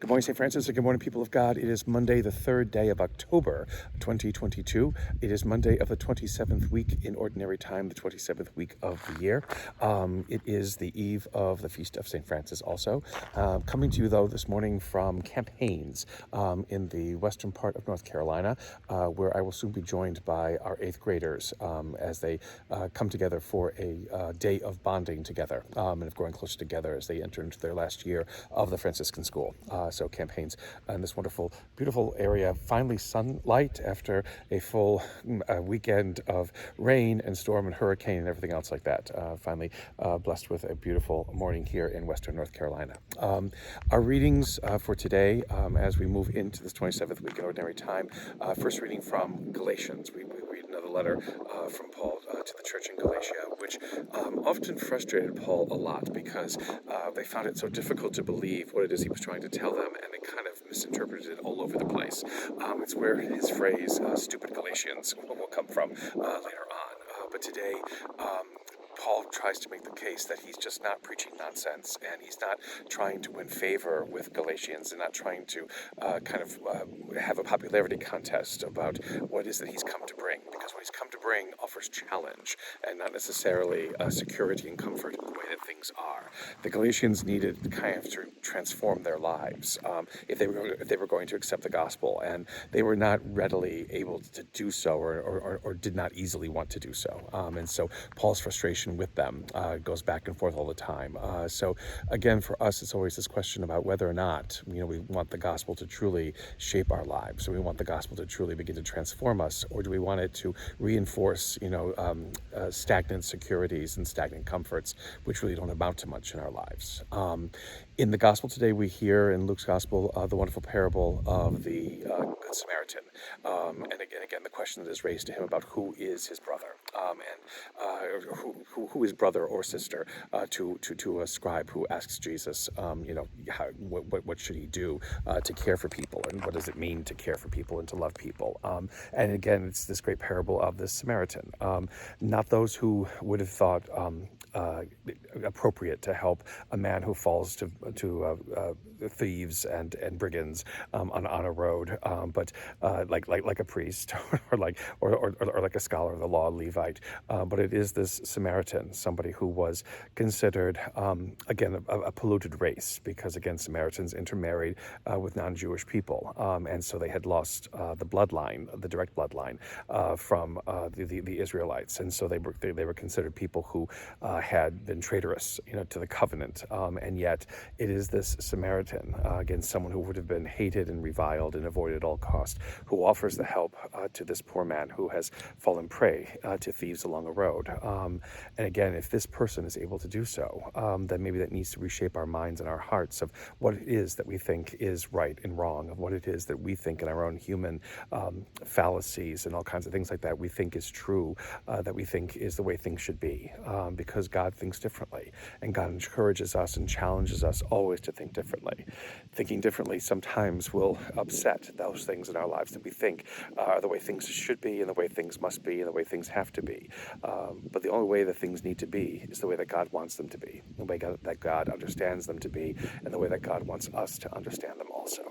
Good morning, St. Francis, and good morning, people of God. It is Monday, the third day of October, 2022. It is Monday of the 27th week in Ordinary Time, the 27th week of the year. It is the eve of the Feast of St. Francis also. Coming to you, though, this morning from Camp Haines in the western part of North Carolina, where I will soon be joined by our 8th graders as they come together for a day of bonding together and of growing closer together as they enter into their last year of the Franciscan school. So Camp Haines in this wonderful, beautiful area, finally sunlight after a full weekend of rain and storm and hurricane and everything else like that. Finally blessed with a beautiful morning here in western North Carolina. Our readings for today, as we move into this 27th week in Ordinary Time, first reading from Galatians. We read another letter from Paul to the church in Galatia, which often frustrated Paul a lot because they found it so difficult to believe what it is he was trying to tell them, and they kind of misinterpreted it all over the place. It's where his phrase, stupid Galatians, will come from later on. But today, Paul tries to make the case that he's just not preaching nonsense, and he's not trying to win favor with Galatians, and not trying to have a popularity contest about what it is that he's come to bring, because what he's come to bring offers challenge and not necessarily security and comfort in the way that things are. The Galatians needed kind of to transform their lives if they were going to accept the gospel, and they were not readily able to do so, or did not easily want to do so. And so Paul's frustration with them goes back and forth all the time. So again, for us, it's always this question about whether or not we want the gospel to truly shape our lives. So we want the gospel to truly begin to transform us, or do we want it to reinforce stagnant securities and stagnant comforts, which really don't amount to much in our lives. In the gospel today, we hear in Luke's gospel the wonderful parable of the Good Samaritan, and again the question that is raised to him about who is his brother, and who is brother or sister to a scribe who asks Jesus, what should he do to care for people, and what does it mean to care for people and to love people? And again, it's this great parable of this Samaritan, not those who would have thought appropriate to help a man who falls to thieves and brigands on a road, but like a priest or like a scholar of the law, Levite. But it is this Samaritan, somebody who was considered again a polluted race, because again Samaritans intermarried with non-Jewish people, and so they had lost the bloodline, the direct bloodline from the Israelites, and so they were considered people who had been traitorous, to the covenant, and yet it is this Samaritan, again someone who would have been hated and reviled and avoided at all costs, who offers the help to this poor man who has fallen prey to thieves along a road. And again, if this person is able to do so, then maybe that needs to reshape our minds and our hearts of what it is that we think is right and wrong, of what it is that we think in our own human fallacies and all kinds of things like that we think is true, that we think is the way things should be, because God thinks differently, and God encourages us and challenges us always to think differently. Thinking differently sometimes will upset those things in our lives that we think are the way things should be, and the way things must be, and the way things have to be. But the only way that things need to be is the way that God wants them to be, the way that God understands them to be, and the way that God wants us to understand them also.